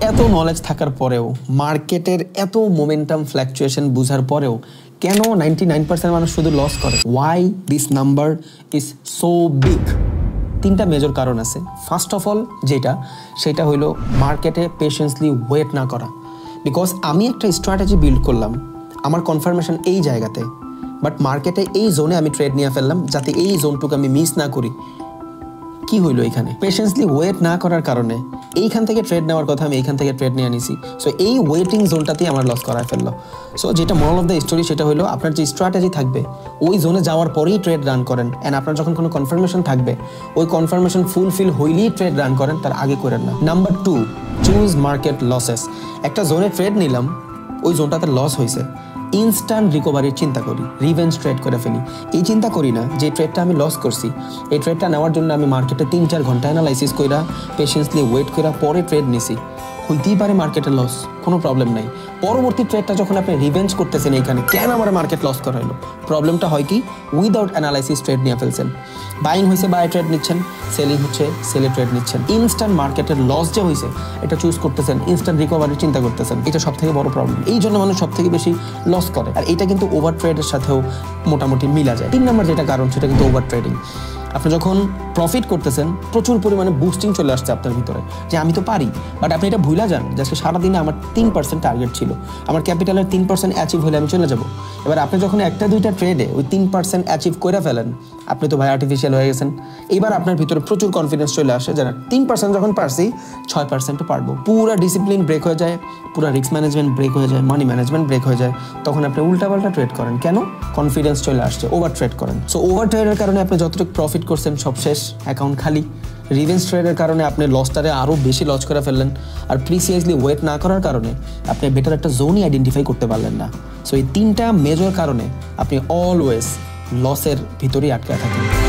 এত নলেজ থাকার পরেও মার্কেটের এত মোমেন্টাম ফ্ল্যাকচুয়েশন বুঝার পরেও কেন 99% মানুষ শুধু লস করে? Why this number is so big? তিনটা মেজর কারণ আছে। ফার্স্ট অফ অল সেটা হইলো মার্কেটে পেশেন্সলি ওয়েট না করা। বিকজ আমি একটা স্ট্র্যাটেজি বিল্ড করলাম, আমার কনফার্মেশন এই জায়গাতে, বাট মার্কেটে এই জোনে আমি ট্রেড নিয়ে ফেললাম যাতে এই জোনটুকু আমি মিস না করি। কি হইলো এখানে? পেশেন্সলি ওয়েট না করার কারণে এইখান থেকে ট্রেড নেওয়ার কথা আমি এইখান থেকে ট্রেড নিয়ে নিছি। সো এই ওয়েটিং জোনটাতেই আমার লস করা ফেললো। সো যেটা মোরাল অফ দ্য স্টোরি সেটা হলো আপনার যে স্ট্র্যাটেজি থাকবে ওই জোনে যাওয়ার পরেই ট্রেড রান করেন, অ্যান্ড আপনার যখন কোনো কনফার্মেশন থাকবে ওই কনফার্মেশন ফুলফিল হইলেই ট্রেড রান করেন, তার আগে করেন না। Number 2, choose market losses. একটা জোনে ট্রেড নিলাম, ওই জোনটাতে লস হয়েছে, ইনস্ট্যান্ট রিকভারির চিন্তা করি, রিভেঞ্জ ট্রেড করে ফেলি। এই চিন্তা করি না যে ট্রেডটা আমি লস করছি, এই ট্রেডটা নেওয়ার জন্য আমি মার্কেটে 3-4 ঘন্টা অ্যানালাইসিস কইরা পেশেন্সলি ওয়েট কইরা পরে ট্রেড নিছি। হইতেই পারে মার্কেটে লস, কোনো প্রবলেম নাই। পরবর্তী ট্রেডটা যখন আপনি রিভেঞ্জ করতেছেন এইখানে কেন আমার মার্কেট লস করা হলো, প্রবলেমটা হয় কি উইদাউট অ্যানালাইসিস ট্রেড নিয়ে ফেলছেন। বাইং হয়েছে বাই ট্রেড নিচ্ছেন, সেলিং হচ্ছে সেলে ট্রেড নিচ্ছেন। ইনস্ট্যান্ট মার্কেটের লস যে হয়েছে এটা চুজ করতেছেন, ইনস্ট্যান্ট রিকভারির চিন্তা করতেছেন। এটা সব থেকে বড় প্রবলেম, এই জন্য মানুষ সব থেকে বেশি লস করে। আর এটা কিন্তু ওভার ট্রেডের সাথেও মোটামুটি মিলা যায়। 3 নম্বর যেটা কারণ সেটা কিন্তু ওভার ট্রেডিং। আপনি যখন প্রফিট করতেছেন প্রচুর পরিমাণে বুস্টিং চলে আসছে আপনার ভিতরে যে আমি তো পারি, বাট আপনি এটা ভুলে যান যে আজকে সারাদিনে আমার 3% টার্গেট ছিল, আমার ক্যাপিটালের 3% অ্যাচিভ হলে আমি চলে যাব। এবার আপনি যখন 1-2টা ট্রেডে ওই 3% অ্যাচিভ করে ফেলেন, আপনি তো ভাই আর্টিফিশিয়াল হয়ে গেছেন। এবার আপনার ভিতরে প্রচুর কনফিডেন্স চলে আসে যে 3% যখন পারছি 6%ও পারবো। পুরো ডিসিপ্লিন ব্রেক হয়ে যায়, পুরো রিস্ক ম্যানেজমেন্ট ব্রেক হয়ে যায়, মানি ম্যানেজমেন্ট ব্রেক হয়ে যায়। তখন আপনি উল্টাপাল্টা ট্রেড করেন। কেন? কনফিডেন্স চলে আসছে, ওভার ট্রেড করেন। সো ওভার ট্রেডের কারণে আপনি যতটুকু প্রফিট করছেন সব শেষ, অ্যাকাউন্ট খালি। রিভেঞ্জ ট্রেডের কারণে আপনি লসটারে আরও বেশি লস করে ফেললেন। আর প্রিসিয়াসলি ওয়েট না করার কারণে আপনি বেটার একটা জোনই আইডেন্টিফাই করতে পারলেন না। সো এই 3টা মেজর কারণে আপনি অলওয়েজ লসের ভিতরেই আটকে থাকেন।